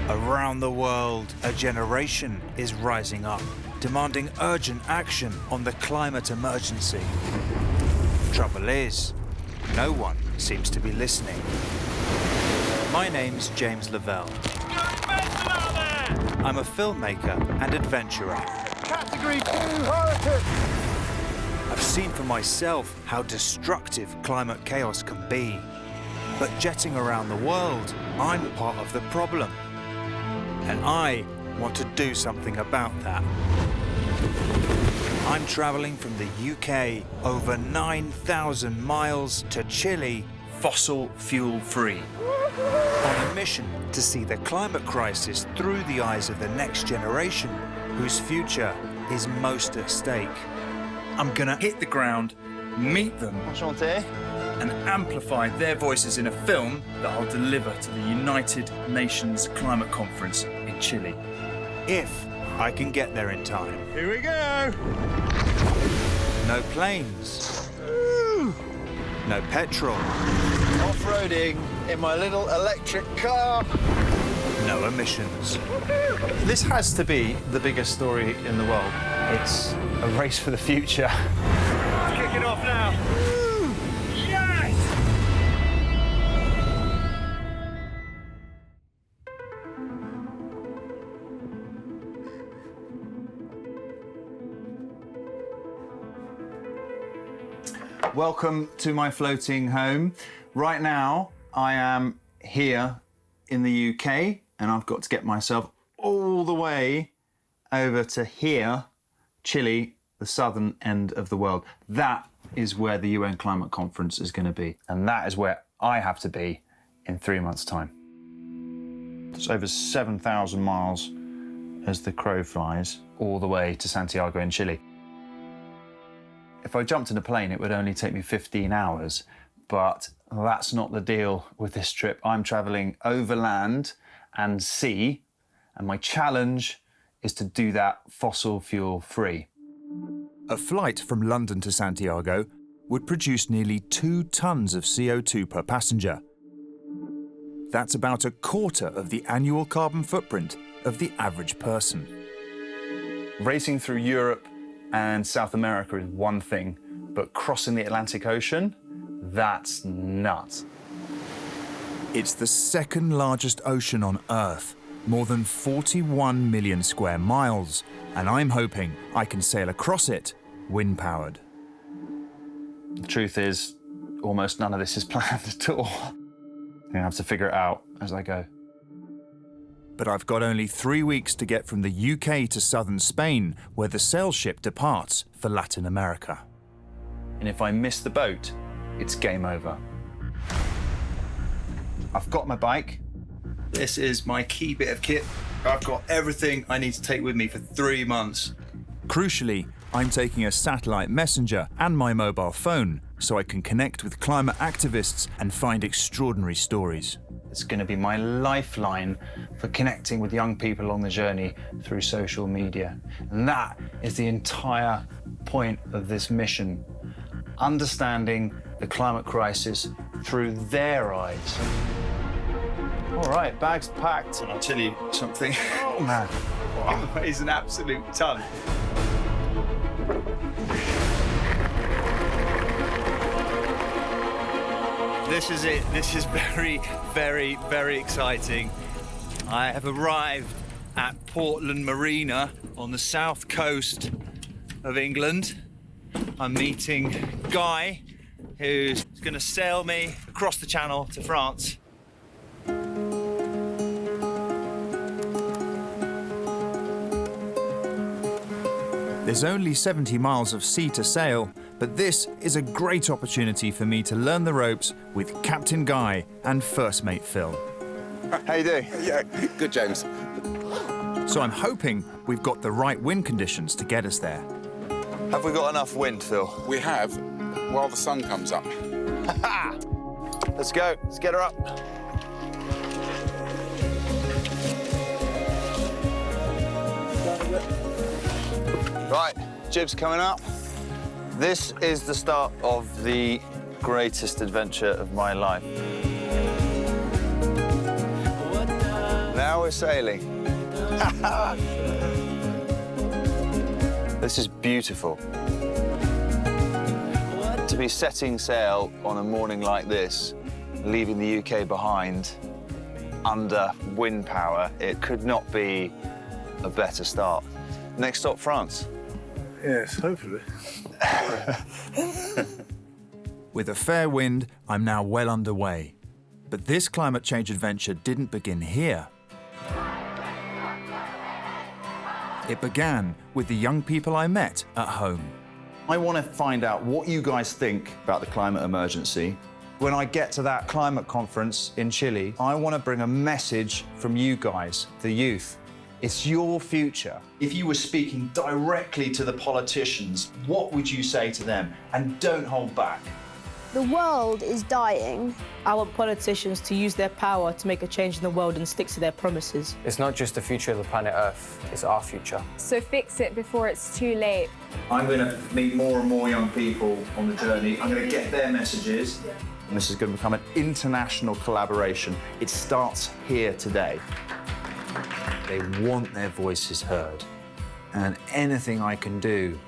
Around the world, a generation is rising up, demanding urgent action on the climate emergency. Trouble is, no one seems to be listening. My name's James Levelle. I'm a filmmaker and adventurer. Category 2 hurricane! I've seen for myself how destructive climate chaos can be. But jetting around the world, I'm part of the problem. And I want to do something about that. I'm traveling from the UK over 9,000 miles to Chile, fossil fuel free, on a mission to see the climate crisis through the eyes of the next generation, whose future is most at stake. I'm gonna hit the ground, meet them, Enchanté. and amplify their voices in a film that I'll deliver to the United Nations Climate Conference in Chile. If I can get there in time. Here we go! No planes. No petrol. Off-roading in my little electric car. No emissions. This has to be the biggest story in the world. It's a race for the future. Let's kick it off now. Yes! Welcome to my floating home. Right now, I am here in the UK, and I've got to get myself all the way over to here, Chile, the southern end of the world. That is where the UN Climate Conference is going to be, and that is where I have to be in 3 months' time. It's over 7,000 miles as the crow flies, all the way to Santiago in Chile. If I jumped in a plane, it would only take me 15 hours, but that's not the deal with this trip. I'm traveling over land and sea, and my challenge is to do that fossil fuel free. A flight from London to Santiago would produce nearly 2 tons of CO2 per passenger. That's about a quarter of the annual carbon footprint of the average person. Racing through Europe and South America is one thing, but crossing the Atlantic Ocean, that's nuts. It's the second largest ocean on Earth, more than 41 million square miles, and I'm hoping I can sail across it wind-powered. The truth is, almost none of this is planned at all. I'm gonna have to figure it out as I go. But I've got only 3 weeks to get from the UK to southern Spain, where the sail ship departs for Latin America. And if I miss the boat, it's game over. I've got my bike. This is my key bit of kit. I've got everything I need to take with me for 3 months. Crucially, I'm taking a satellite messenger and my mobile phone so I can connect with climate activists and find extraordinary stories. It's going to be my lifeline for connecting with young people along the journey through social media. And that is the entire point of this mission. Understanding the climate crisis through their eyes. All right, bags packed. And I'll tell you something. Oh, man. It weighs an absolute ton. This is it. This is very, very, very exciting. I have arrived at Portland Marina on the south coast of England. I'm meeting Guy, who's going to sail me across the channel to France. There's only 70 miles of sea to sail, but this is a great opportunity for me to learn the ropes with Captain Guy and First Mate Phil. How you doing? Yeah, good, James. So I'm hoping we've got the right wind conditions to get us there. Have we got enough wind, Phil? We have, while the sun comes up. Let's go. Let's get her up. Right, jib's coming up. This is the start of the greatest adventure of my life. Now Now we're sailing. This is beautiful. To be setting sail on a morning like this, leaving the UK behind under wind power, it could not be a better start. Next stop, France. Yes, hopefully. With a fair wind, I'm now well underway. But this climate change adventure didn't begin here. It began with the young people I met at home. I want to find out what you guys think about the climate emergency. When I get to that climate conference in Chile, I want to bring a message from you guys, the youth. It's your future. If you were speaking directly to the politicians, what would you say to them? And don't hold back. The world is dying. I want politicians to use their power to make a change in the world and stick to their promises. It's not just the future of the planet Earth, it's our future. So fix it before it's too late. I'm going to meet more and more young people on the journey. I'm going to get their messages. And this is going to become an international collaboration. It starts here today. They want their voices heard. And anything I can do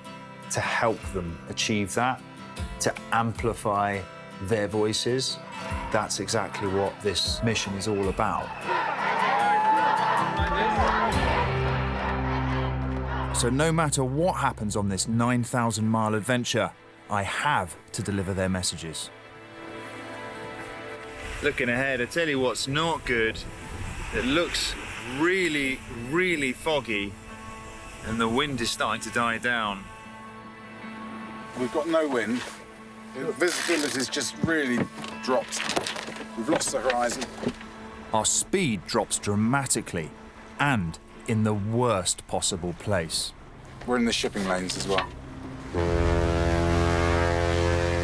to help them achieve that, to amplify their voices, that's exactly what this mission is all about. So no matter what happens on this 9,000-mile adventure, I have to deliver their messages. Looking ahead, I tell you what's not good. It looks really, really foggy, and the wind is starting to die down. We've got no wind. The visibility's just really dropped. We've lost the horizon. Our speed drops dramatically, and in the worst possible place. We're in the shipping lanes as well.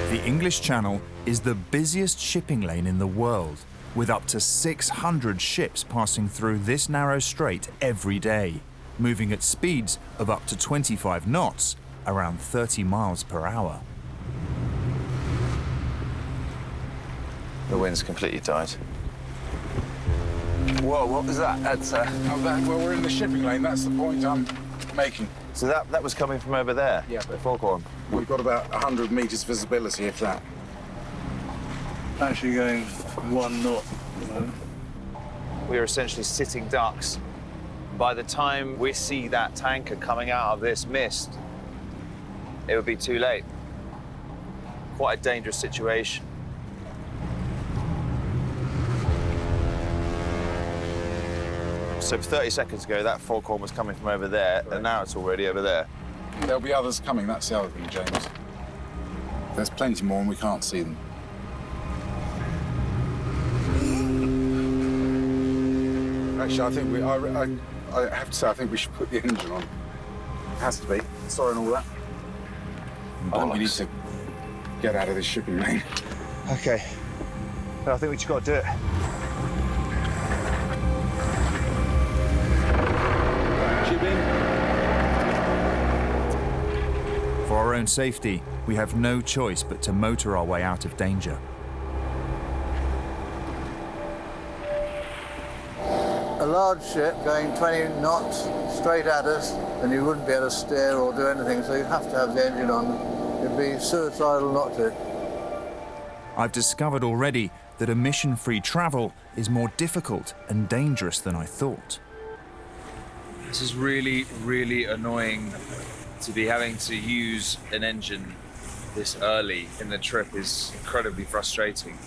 The English Channel is the busiest shipping lane in the world, with up to 600 ships passing through this narrow strait every day, moving at speeds of up to 25 knots, around 30 miles per hour. The wind's completely died. Whoa, what was that? That's, Well, we're in the shipping lane. That's the point I'm making. So that was coming from over there? Yeah. The foghorn. We've got about 100 metres visibility, if that. Actually going 1 knot. We are essentially sitting ducks. By the time we see that tanker coming out of this mist, it would be too late. Quite a dangerous situation. So 30 seconds ago, that foghorn was coming from over there, and now it's already over there. There'll be others coming. That's the other thing, James. There's plenty more, and we can't see them. Actually, I think I have to say, I think we should put the engine on. It has to be. Sorry and all that. I think we need to get out of this shipping lane. Okay. I think we just got to do it. For our own safety, we have no choice but to motor our way out of danger. A large ship going 20 knots straight at us, and you wouldn't be able to steer or do anything, so you have to have the engine on. It'd be suicidal not to. I've discovered already that emission-free travel is more difficult and dangerous than I thought. This is really, really annoying. To be having to use an engine this early in the trip is incredibly frustrating.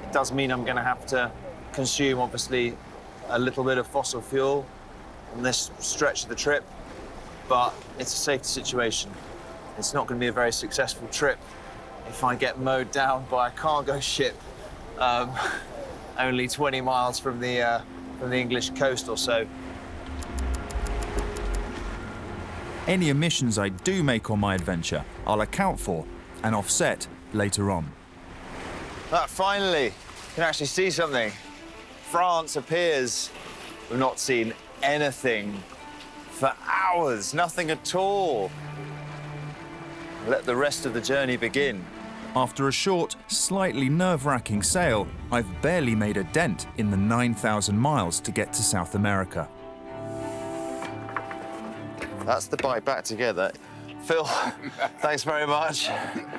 It does mean I'm going to have to consume, obviously, a little bit of fossil fuel on this stretch of the trip, but it's a safety situation. It's not going to be a very successful trip if I get mowed down by a cargo ship only 20 miles from the English coast or so. Any emissions I do make on my adventure, I'll account for and offset later on. Finally, you can actually see something. France appears. We've not seen anything for hours, nothing at all. Let the rest of the journey begin. After a short, slightly nerve-wracking sail, I've barely made a dent in the 9,000 miles to get to South America. That's the bike back together. Phil, thanks very much.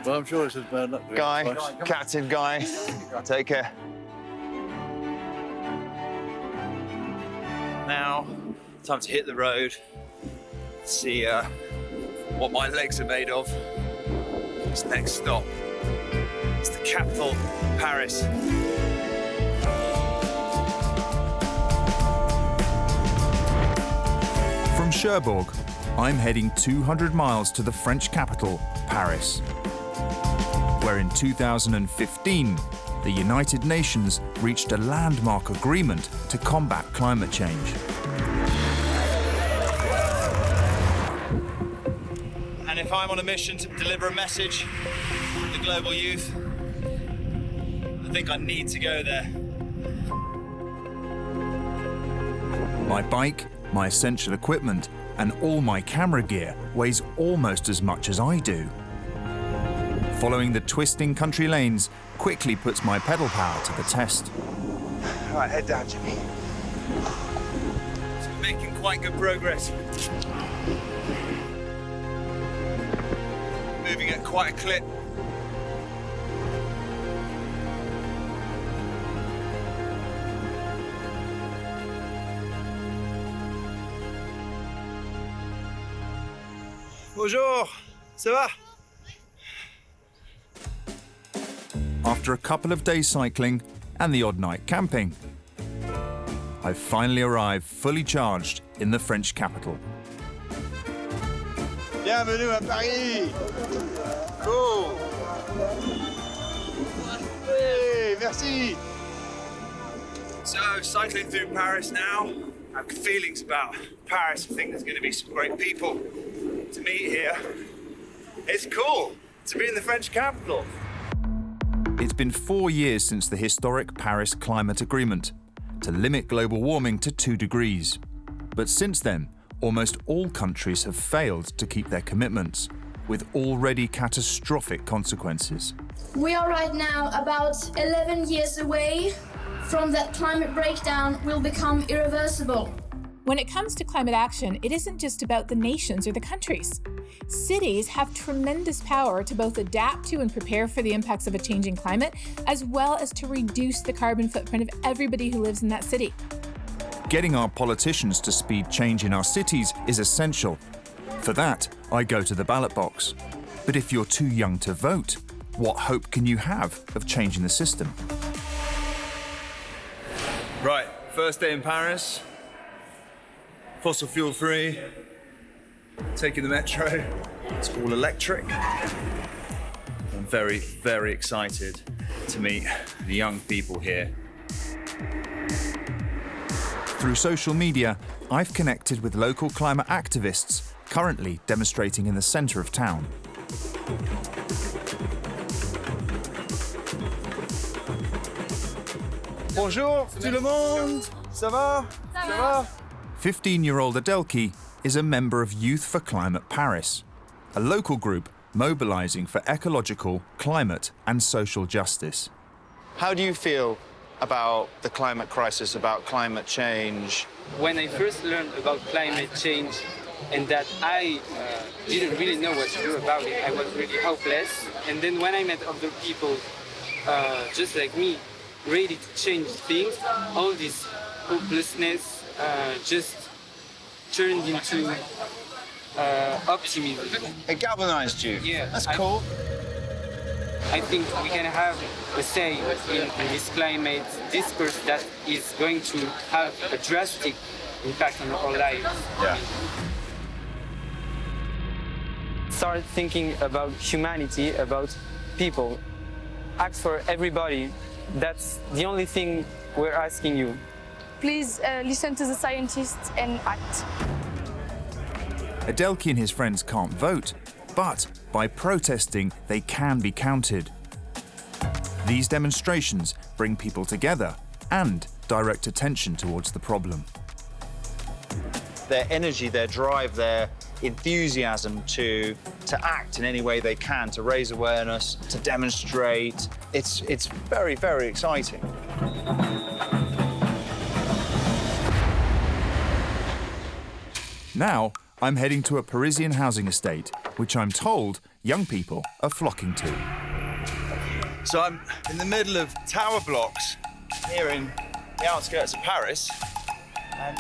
Well, I'm sure it's as bad luck. Guy, Captain Guy, take care. Now, time to hit the road, see what my legs are made of. This next stop, it's the capital, Paris. From Cherbourg, I'm heading 200 miles to the French capital, Paris, where in 2015, the United Nations reached a landmark agreement to combat climate change. And if I'm on a mission to deliver a message to the global youth, I think I need to go there. My bike, my essential equipment, and all my camera gear weighs almost as much as I do. Following the twisting country lanes quickly puts my pedal power to the test. All right, head down, Jimmy. So we're making quite good progress. Moving at quite a clip. Bonjour, ça va? After a couple of days cycling and the odd night camping, I've finally arrived fully charged in the French capital. Bienvenue à Paris! Cool! Hey, merci! So, cycling through Paris now. I have feelings about Paris. I think there's going to be some great people to meet here. It's cool to be in the French capital. It's been 4 years since the historic Paris Climate Agreement to limit global warming to 2 degrees. But since then, almost all countries have failed to keep their commitments, with already catastrophic consequences. We are right now about 11 years away from that climate breakdown will become irreversible. When it comes to climate action, it isn't just about the nations or the countries. Cities have tremendous power to both adapt to and prepare for the impacts of a changing climate, as well as to reduce the carbon footprint of everybody who lives in that city. Getting our politicians to speed change in our cities is essential. For that, I go to the ballot box. But if you're too young to vote, what hope can you have of changing the system? Right, first day in Paris. Fossil fuel free. Taking the metro. It's all electric. I'm very, very excited to meet the young people here. Through social media, I've connected with local climate activists currently demonstrating in the centre of town. Bonjour, tout le monde. Ça va? Ça va? 15-year-old Adelki is a member of Youth for Climate Paris, a local group mobilising for ecological, climate and social justice. How do you feel about the climate crisis, about climate change? When I first learned about climate change and that I didn't really know what to do about it, I was really hopeless. And then when I met other people just like me, ready to change things, all this hopelessness just turned into optimism. It galvanized you? Yeah. That's cool. I think we can have a say in this climate discourse that is going to have a drastic impact on our lives. Yeah. Start thinking about humanity, about people. Act for everybody. That's the only thing we're asking you. Please listen to the scientists and act. Adelki and his friends can't vote, but by protesting, they can be counted. These demonstrations bring people together and direct attention towards the problem. Their energy, their drive, their enthusiasm to act in any way they can, to raise awareness, to demonstrate. It's very, very exciting. Now, I'm heading to a Parisian housing estate, which I'm told young people are flocking to. So I'm in the middle of tower blocks here in the outskirts of Paris, and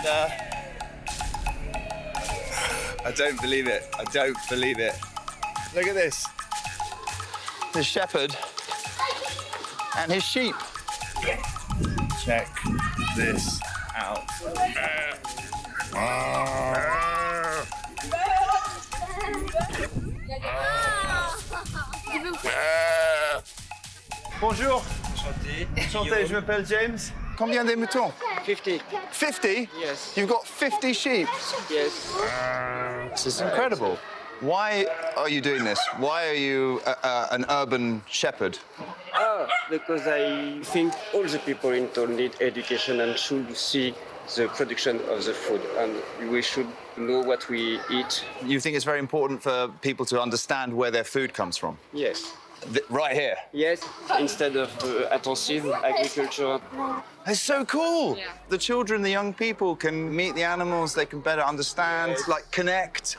I don't believe it. I don't believe it. Look at this. The shepherd and his sheep. Check this out. Bonjour. Enchanté. Enchanté, je m'appelle James. Combien de moutons? 50. 50? Yes. You've got 50 sheep? Yes. This is incredible. Why are you doing this? Why are you an urban shepherd? Because I think all the people in town need education and should see the production of the food, and we should know what we eat. You think it's very important for people to understand where their food comes from? Yes. Right here? Yes, instead of intensive agriculture. It's so cool. Yeah. The children, the young people can meet the animals, they can better understand, like connect.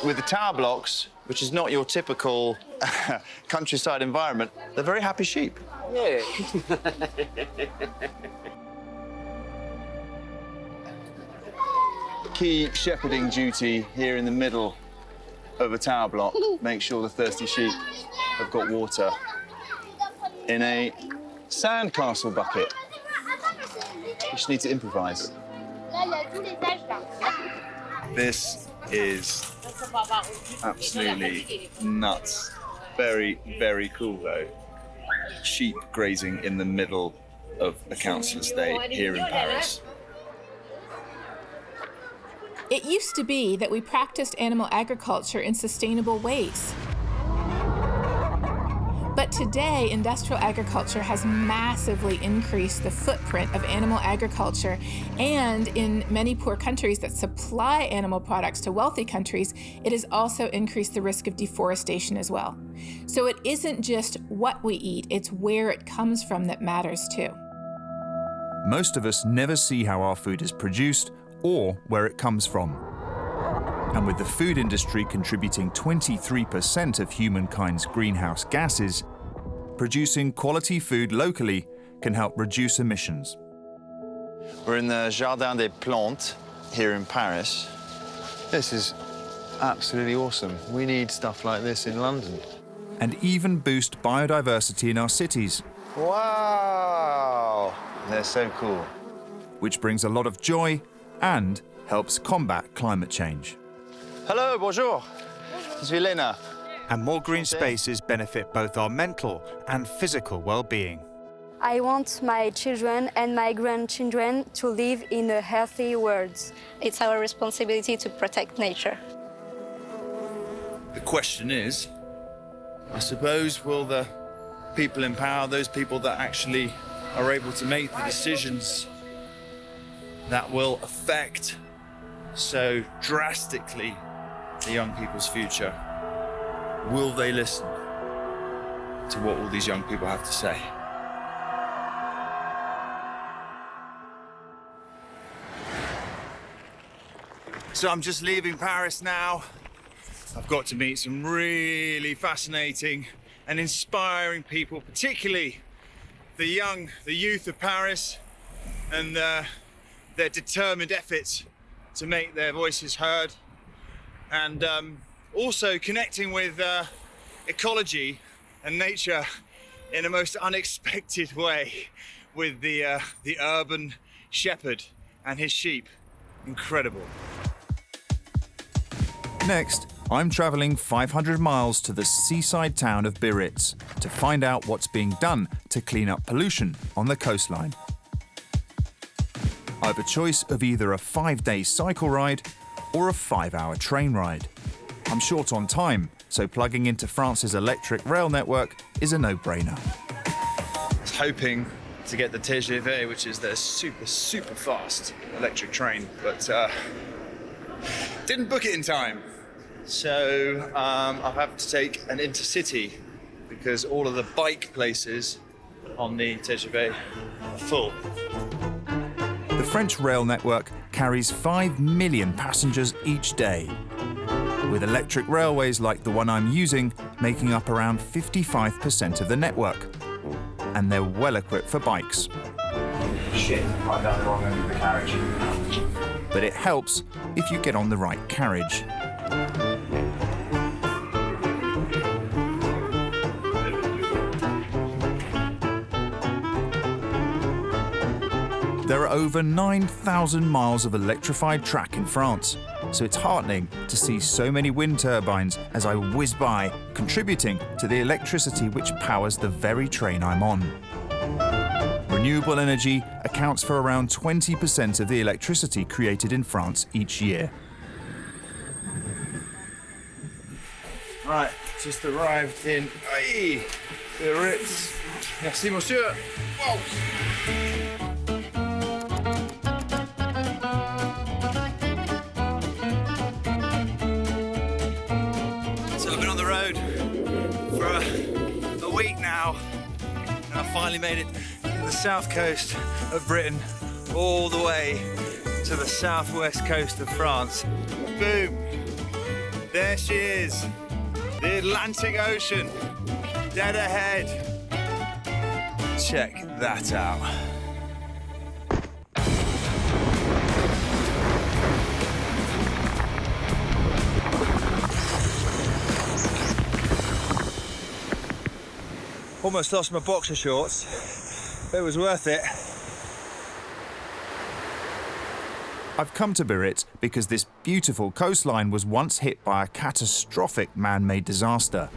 With the tower blocks, which is not your typical countryside environment, they're very happy sheep. Yeah. Key shepherding duty here in the middle of a tower block. Make sure the thirsty sheep have got water in a sandcastle bucket. You just need to improvise. This is absolutely nuts. Very, very cool, though. Sheep grazing in the middle of a council estate here in Paris. It used to be that we practiced animal agriculture in sustainable ways. But today, industrial agriculture has massively increased the footprint of animal agriculture, and in many poor countries that supply animal products to wealthy countries, it has also increased the risk of deforestation as well. So it isn't just what we eat, it's where it comes from that matters too. Most of us never see how our food is produced or where it comes from. And with the food industry contributing 23% of humankind's greenhouse gases, producing quality food locally can help reduce emissions. We're in the Jardin des Plantes here in Paris. This is absolutely awesome. We need stuff like this in London. And even boost biodiversity in our cities. Wow! They're so cool. Which brings a lot of joy and helps combat climate change. Hello, bonjour. Je suis Lena. And more green spaces benefit both our mental and physical well-being. I want my children and my grandchildren to live in a healthy world. It's our responsibility to protect nature. The question is, I suppose, will the people in power, those people that actually are able to make the decisions that will affect so drastically the young people's future, will they listen to what all these young people have to say? So I'm just leaving Paris now. I've got to meet some really fascinating and inspiring people, particularly the youth of Paris, and their determined efforts to make their voices heard, and also connecting with ecology and nature in a most unexpected way with the urban shepherd and his sheep. Incredible. Next, I'm travelling 500 miles to the seaside town of Biarritz to find out what's being done to clean up pollution on the coastline. I have a choice of either a 5-day cycle ride or a 5-hour train ride. I'm short on time, so plugging into France's electric rail network is a no-brainer. I was hoping to get the TGV, which is the super fast electric train, but Didn't book it in time. So I'll have to take an intercity because all of the bike places on the TGV are full. The French rail network carries 5 million passengers each day, with electric railways like the one I'm using making up around 55% of the network. And they're well equipped for bikes. Shit, I'm down the wrong end of the carriage. But it helps if you get on the right carriage. There are over 9,000 miles of electrified track in France, so it's heartening to see so many wind turbines as I whiz by, contributing to the electricity which powers the very train I'm on. Renewable energy accounts for around 20% of the electricity created in France each year. Right, just arrived in Biarritz. Merci, monsieur. Whoa. So I've been on the road for a week now, and I finally made it to the south coast of Britain, all the way to the southwest coast of France. Boom! There she is, the Atlantic Ocean, dead ahead. Check that out. Almost lost my boxer shorts. It was worth it. I've come to Biarritz because this beautiful coastline was once hit by a catastrophic man-made disaster.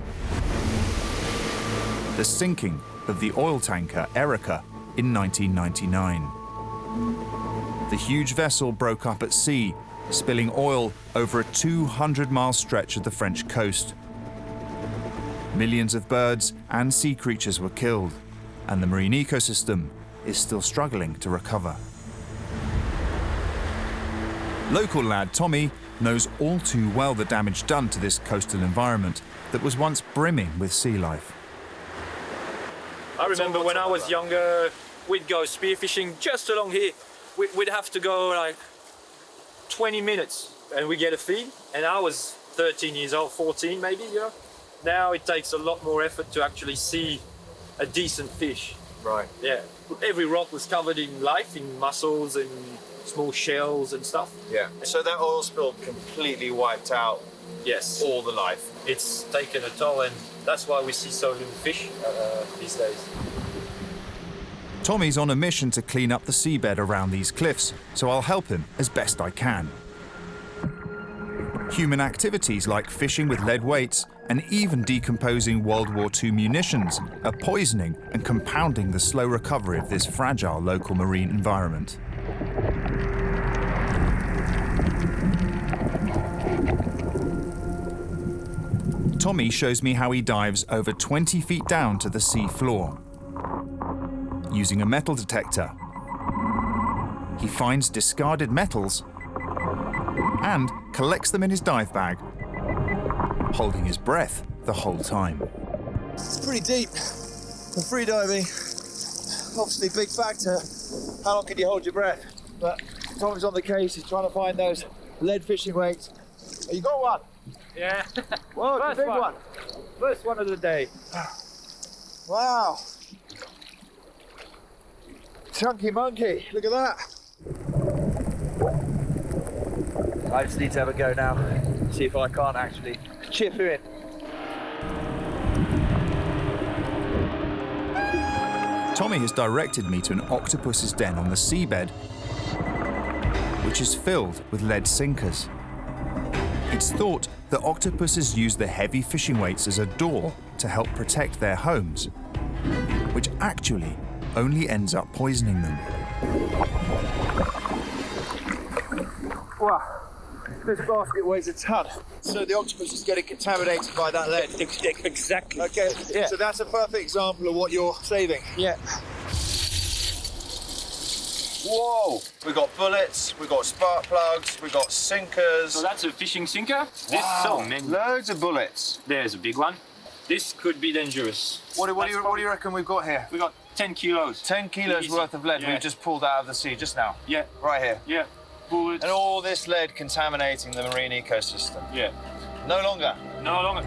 The sinking of the oil tanker Erika in 1999. The huge vessel broke up at sea, spilling oil over a 200-mile stretch of the French coast. Millions of birds and sea creatures were killed, and the marine ecosystem is still struggling to recover. Local lad Tommy knows all too well the damage done to this coastal environment that was once brimming with sea life. I remember when I was younger, we'd go spearfishing just along here. We'd have to go like 20 minutes and we get a feed. And I was 13 years old, 14 maybe, you know. Now it takes a lot more effort to actually see a decent fish. Right. Yeah. Every rock was covered in life, in mussels and small shells and stuff. Yeah. So that oil spill completely wiped out all the life. It's taken a toll, and that's why we see so little fish these days. Tommy's on a mission to clean up the seabed around these cliffs, so I'll help him as best I can. Human activities like fishing with lead weights and even decomposing World War II munitions are poisoning and compounding the slow recovery of this fragile local marine environment. Tommy shows me how he dives over 20 feet down to the sea floor. Using a metal detector, he finds discarded metals and collects them in his dive bag, holding his breath the whole time. It's pretty deep for free diving. Obviously, big factor. How long can you hold your breath? But Tommy's on the case. He's trying to find those lead fishing weights. Oh, you got one? Yeah. Whoa, it's a big one. First one of the day. Wow. Chunky monkey. Look at that. I just need to have a go now. See if I can't actually chip her in. Tommy has directed me to an octopus's den on the seabed, which is filled with lead sinkers. It's thought that octopuses use the heavy fishing weights as a door to help protect their homes, which actually only ends up poisoning them. Wow, this basket weighs a ton. So the octopus is getting contaminated by that lead. Exactly. Okay, yeah. So that's a perfect example of what you're saving. Yeah. Whoa! We've got bullets, we've got spark plugs, we've got sinkers. So that's a fishing sinker. There's Wow. so many. Loads of bullets. There's a big one. This could be dangerous. What do you reckon we've got here? We got 10 kilos. 10 kilos Easy. worth of lead Yeah. we've just pulled out of the sea just now. Yeah. Right here. Yeah. Bullets. And all this lead contaminating the marine ecosystem. Yeah. No longer. No longer.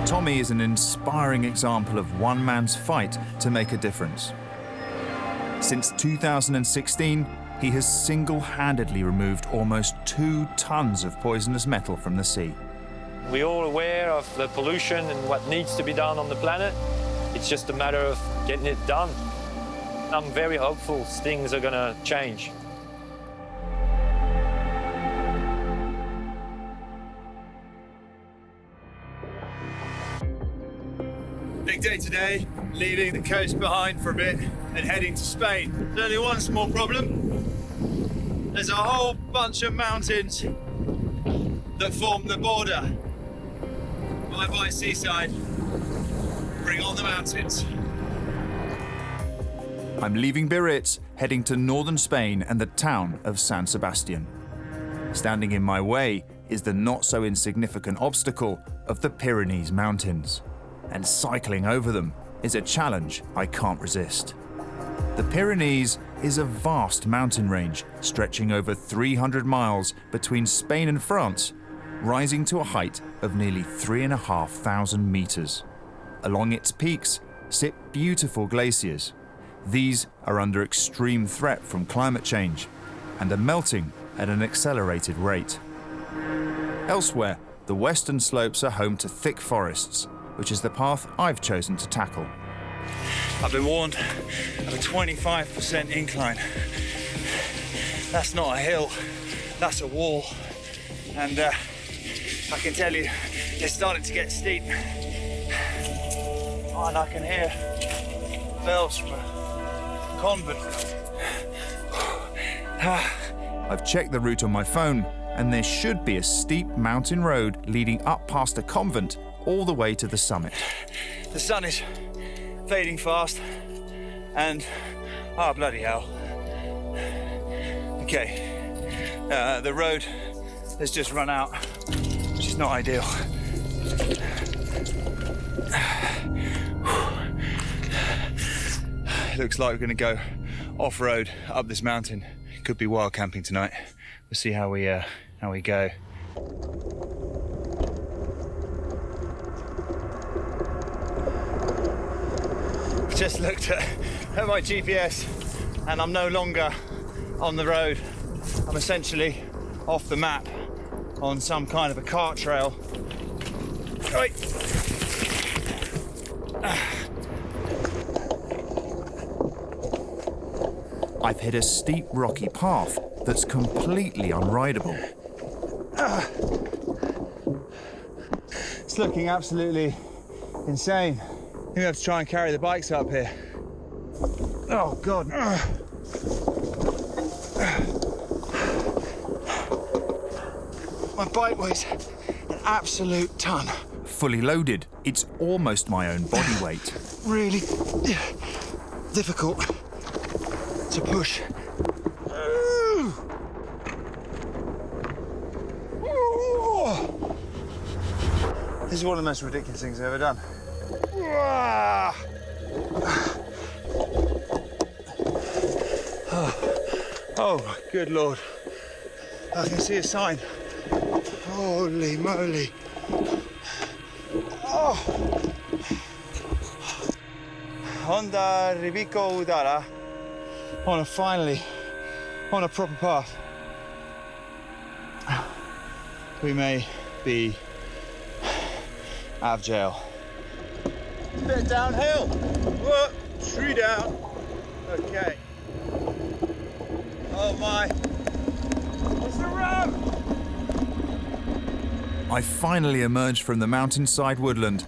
Tommy is an inspiring example of one man's fight to make a difference. Since 2016, he has single-handedly removed almost 2 tons of poisonous metal from the sea. We're all aware of the pollution and what needs to be done on the planet. It's just a matter of getting it done. I'm very hopeful things are going to change. Big day today, leaving the coast behind for a bit and heading to Spain. There's only one small problem. There's a whole bunch of mountains that form the border. Bye-bye seaside. Bring on the mountains. I'm leaving Biarritz, heading to northern Spain and the town of San Sebastian. Standing in my way is the not-so-insignificant obstacle of the Pyrenees mountains. And cycling over them is a challenge I can't resist. The Pyrenees is a vast mountain range stretching over 300 miles between Spain and France, rising to a height of nearly 3,500 meters. Along its peaks sit beautiful glaciers. These are under extreme threat from climate change and are melting at an accelerated rate. Elsewhere, the western slopes are home to thick forests, which is the path I've chosen to tackle. I've been warned of a 25% incline. That's not a hill, that's a wall. And I can tell you, it's starting to get steep. Oh, and I can hear bells from a convent. I've checked the route on my phone, and there should be a steep mountain road leading up past a convent all the way to the summit. The sun is fading fast, and oh bloody hell. Okay, the road has just run out, which is not ideal. It looks like we're going to go off-road up this mountain. Could be wild camping tonight. We'll see how we go. Just looked at my GPS and I'm no longer on the road. I'm essentially off the map on some kind of a cart trail. Right. I've hit a steep rocky path that's completely unrideable. It's looking absolutely insane. I think we have to try and carry the bikes up here. Oh, God. My bike weighs an absolute ton. Fully loaded, it's almost my own body weight. Really difficult to push. This is one of the most ridiculous things I've ever done. Oh, good Lord. I can see a sign. Holy moly. Oh. Honda Ribico Udara. On a proper path. We may be out of jail. A bit downhill. Whoa, 3 down. Okay. Oh my. It's the road! I finally emerged from the mountainside woodland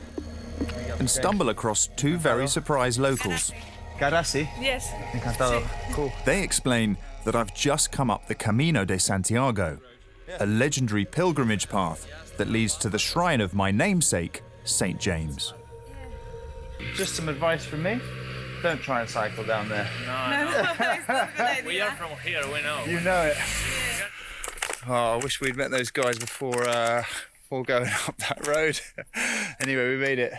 and stumble across 2 very surprised locals. Garasi? Yes. Encantado. Cool. They explain that I've just come up the Camino de Santiago, a legendary pilgrimage path that leads to the shrine of my namesake, St. James. Just some advice from me. Don't try and cycle down there. No. We are from here, we know. You know it. Oh, I wish we'd met those guys before going up that road. Anyway, we made it.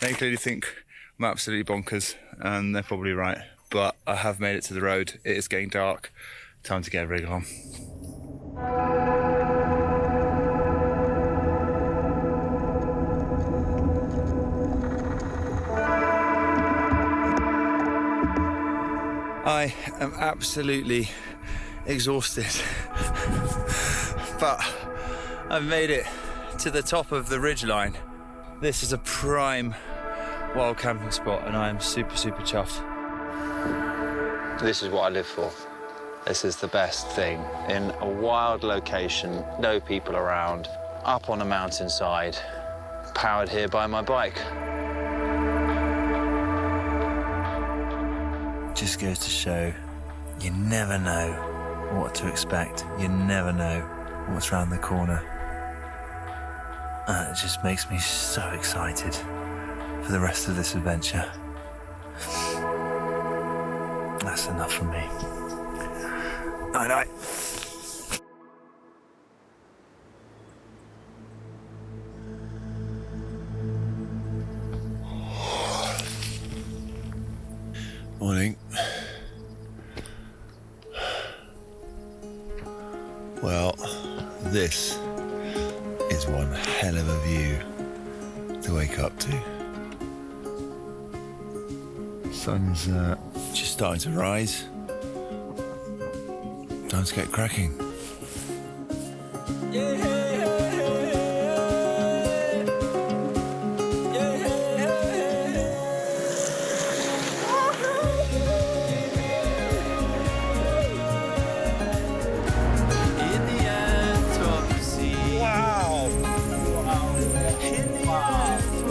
They clearly think I'm absolutely bonkers, and they're probably right. But I have made it to the road. It is getting dark. Time to get a rig on. I am absolutely exhausted, but I've made it to the top of the ridgeline. This is a prime wild camping spot, and I am super, super chuffed. This is what I live for. This is the best thing. In a wild location, no people around, up on a mountainside, powered here by my bike. Just goes to show, you never know what to expect. You never know what's around the corner. And it just makes me so excited for the rest of this adventure. That's enough for me. Night-night. Morning. Well, this is one hell of a view to wake up to. Sun's just starting to rise. Time to get cracking.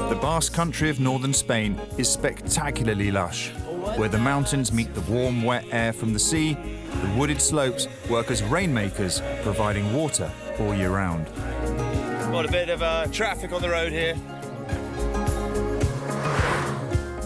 The Basque country of northern Spain is spectacularly lush. Where the mountains meet the warm, wet air from the sea, the wooded slopes work as rainmakers, providing water all year round. Got a bit of traffic on the road here.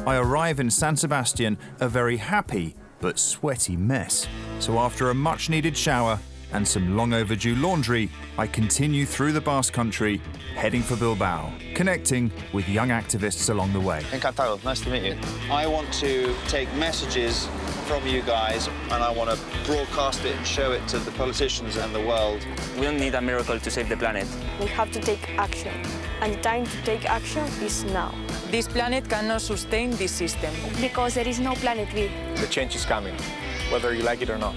I arrive in San Sebastian a very happy but sweaty mess. So after a much-needed shower and some long overdue laundry, I continue through the Basque country, heading for Bilbao, connecting with young activists along the way. Encantado, nice to meet you. I want to take messages from you guys and I want to broadcast it and show it to the politicians and the world. We don't need a miracle to save the planet. We have to take action, and the time to take action is now. This planet cannot sustain this system. Because there is no planet B. The change is coming, whether you like it or not.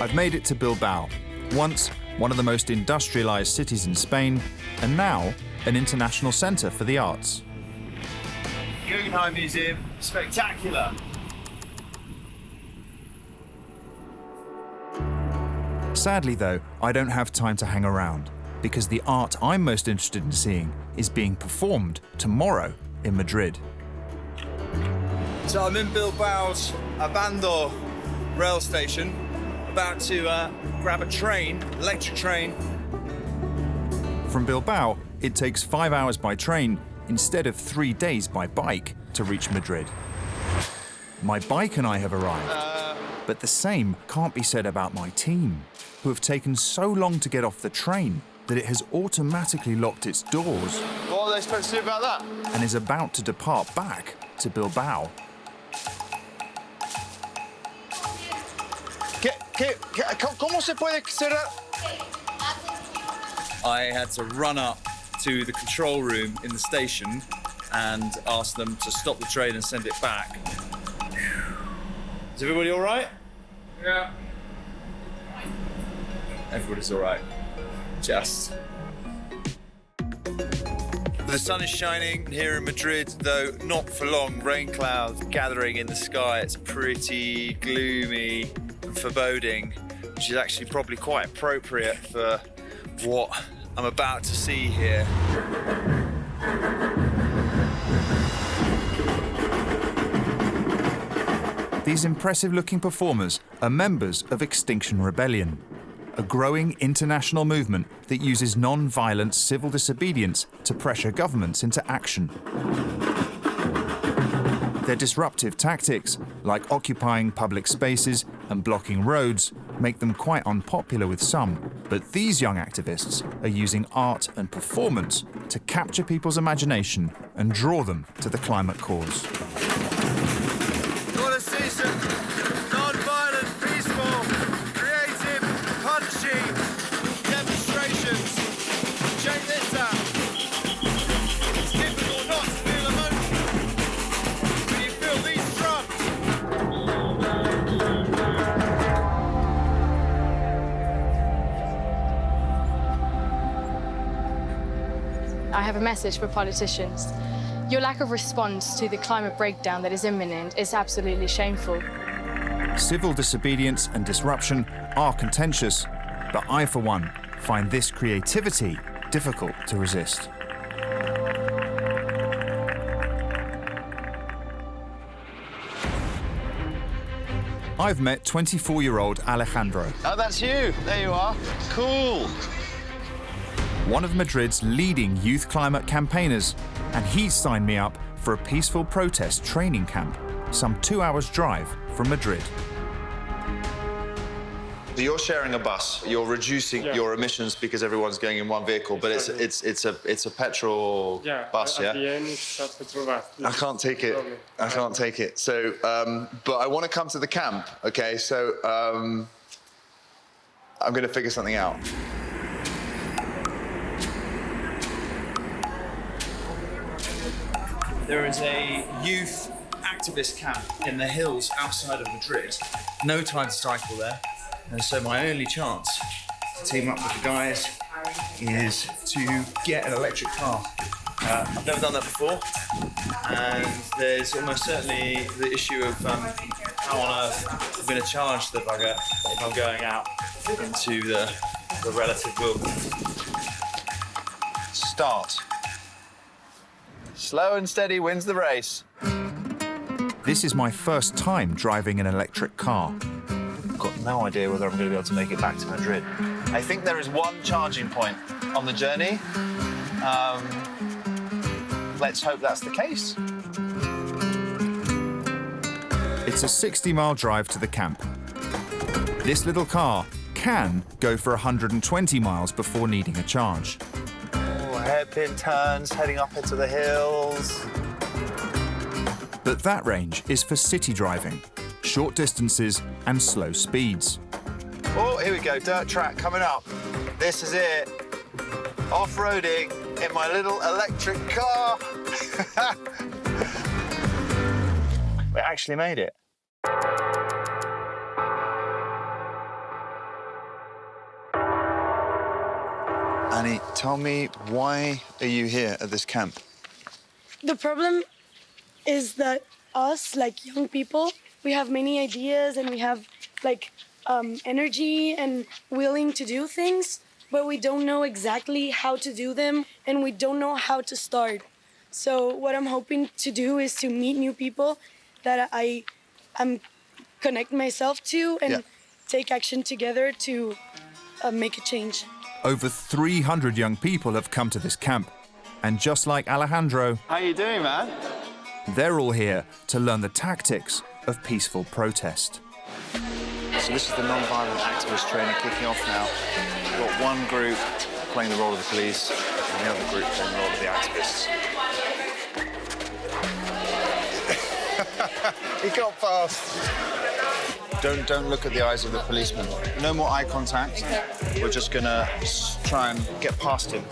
I've made it to Bilbao, once one of the most industrialized cities in Spain, and now an international center for the arts. Guggenheim Museum, spectacular. Sadly though, I don't have time to hang around, because the art I'm most interested in seeing is being performed tomorrow in Madrid. So I'm in Bilbao's Abando rail station, about to grab a train, electric train. From Bilbao, it takes 5 hours by train instead of 3 days by bike to reach Madrid. My bike and I have arrived, but the same can't be said about my team, who have taken so long to get off the train that it has automatically locked its doors. What are they supposed to do about that? And is about to depart back to Bilbao. ¿Cómo se puede cerrar? I had to run up to the control room in the station and ask them to stop the train and send it back. Is everybody all right? Yeah. Everybody's all right. Just. The sun is shining here in Madrid, though not for long. Rain clouds gathering in the sky. It's pretty gloomy and foreboding, which is actually probably quite appropriate for what I'm about to see here. These impressive-looking performers are members of Extinction Rebellion, a growing international movement that uses non-violent civil disobedience to pressure governments into action. Their disruptive tactics, like occupying public spaces and blocking roads, make them quite unpopular with some. But these young activists are using art and performance to capture people's imagination and draw them to the climate cause. You want to see some non-violent, peaceful, creative, punchy demonstrations? Check this out. It's difficult not to feel emotion when you feel these drums. I have a message for politicians. Your lack of response to the climate breakdown that is imminent is absolutely shameful. Civil disobedience and disruption are contentious, but I, for one, find this creativity difficult to resist. I've met 24-year-old Alejandro, Oh, that's you. There you are. Cool. one of Madrid's leading youth climate campaigners, and he's signed me up for a peaceful protest training camp, some 2 hours' drive from Madrid. So you're sharing a bus. You're reducing your emissions because everyone's going in one vehicle, but it's a petrol bus, yeah? At the end, it's a petrol bus. I can't take it. I can't take it. So, but I want to come to the camp, okay? So, I'm going to figure something out. There is a youth activist camp in the hills outside of Madrid. No time to cycle there. And so my only chance to team up with the guys is to get an electric car. I've never done that before. And there's almost certainly the issue of how on earth I'm going to charge the bugger if I'm going out into the relative wilderness. Start. Slow and steady wins the race. This is my first time driving an electric car. I've got no idea whether I'm going to be able to make it back to Madrid. I think there is one charging point on the journey. Let's hope that's the case. It's a 60-mile drive to the camp. This little car can go for 120 miles before needing a charge. Hairpin turns, heading up into the hills. But that range is for city driving, short distances and slow speeds. Oh, here we go, dirt track coming up. This is it. Off-roading in my little electric car. We actually made it. Annie, tell me, why are you here at this camp? The problem is that us, like young people, we have many ideas and we have like energy and willing to do things, but we don't know exactly how to do them and we don't know how to start. So what I'm hoping to do is to meet new people that I connect myself to and take action together to make a change. Over 300 young people have come to this camp, and just like Alejandro, How you doing, man? they're all here to learn the tactics of peaceful protest. So this is the non-violent activist training kicking off now. We've got one group playing the role of the police, and the other group playing the role of the activists. He got past. Don't look at the eyes of the policeman. No more eye contact. We're just gonna try and get past him.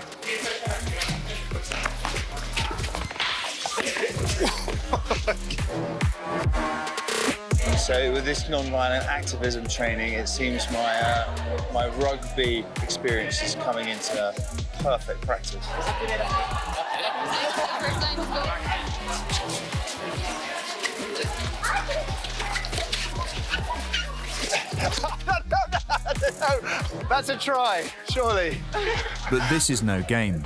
So with this non-violent activism training, it seems my rugby experience is coming into perfect practice. No, that's a try, surely. But this is no game.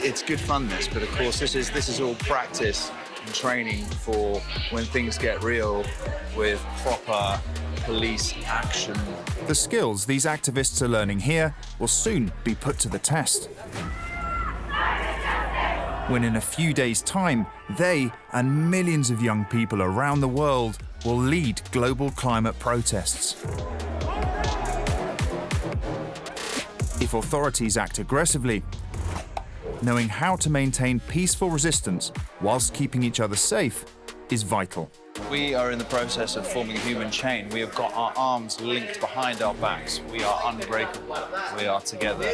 It's good fun, this, but of course this is all practice and training for when things get real with proper police action. The skills these activists are learning here will soon be put to the test. when in a few days' time, they and millions of young people around the world will lead global climate protests. If authorities act aggressively, knowing how to maintain peaceful resistance whilst keeping each other safe is vital. We are in the process of forming a human chain. We have got our arms linked behind our backs. We are unbreakable. We are together.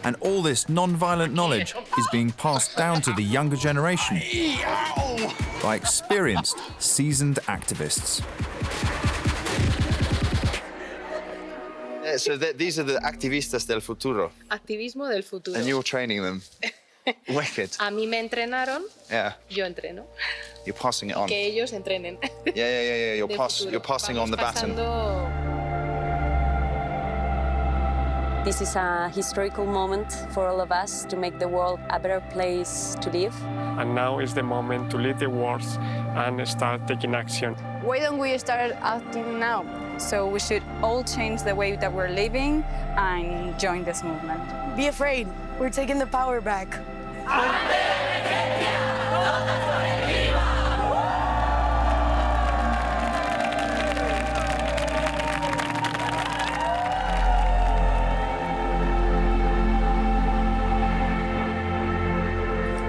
And all this non-violent knowledge is being passed down to the younger generation by experienced, seasoned activists. So these are the activistas del futuro. Activismo del futuro. And you're training them. Wicked. A mí me entrenaron, Yeah. yo entreno. You're passing it on. Que ellos entrenen. Yeah. You're passing on the baton. This is a historical moment for all of us to make the world a better place to live. And now is the moment to leave the wars and start taking action. Why don't we start acting now? So we should all change the way that we're living and join this movement. Be afraid. We're taking the power back.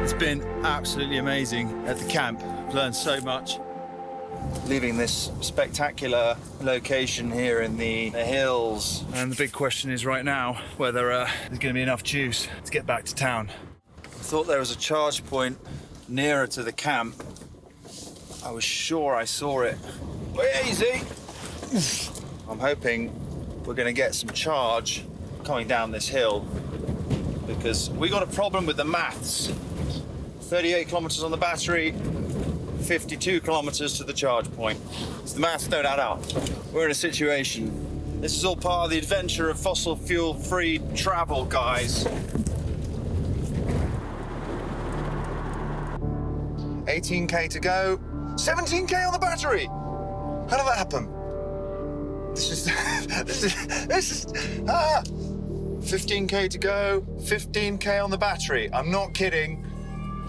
It's been absolutely amazing at the camp. I've learned so much. Leaving this spectacular location here in the hills. And the big question is right now whether there's going to be enough juice to get back to town. I thought there was a charge point nearer to the camp. I was sure I saw it. Easy! I'm hoping we're going to get some charge coming down this hill because we got a problem with the maths. 38 kilometers on the battery, 52 kilometers to the charge point. So the maths don't add up. We're in a situation. This is all part of the adventure of fossil fuel-free travel, guys. 18k to go, 17k on the battery. How did that happen? This is 15k to go, 15k on the battery. I'm not kidding.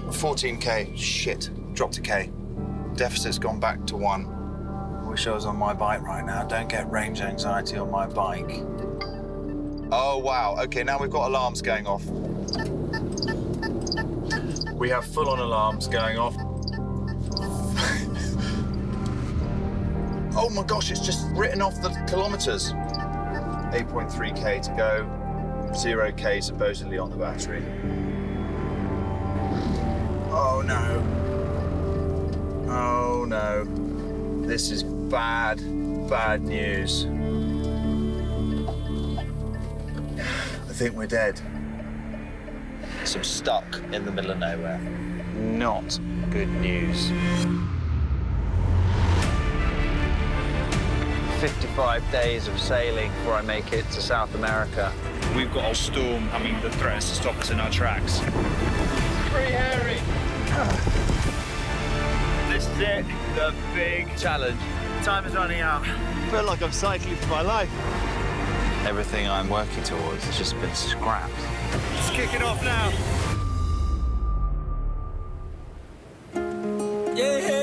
14k, shit, dropped a k. Deficit's gone back to 1. I wish I was on my bike right now. Don't get range anxiety on my bike. Oh, wow. Okay, now we've got alarms going off. We have full-on alarms going off. Oh my gosh, it's just written off the kilometers. 8.3k to go, 0k supposedly on the battery. Oh no. Oh no. This is bad, bad news. I think we're dead. So I'm stuck in the middle of nowhere. Not good news. 55 days of sailing before I make it to South America. We've got a storm coming that threatens to stop us in our tracks. Pretty hairy. This is it, the big challenge. Time is running out. I feel like I'm cycling for my life. Everything I'm working towards has just been scrapped. It's kicking off now. Yeah!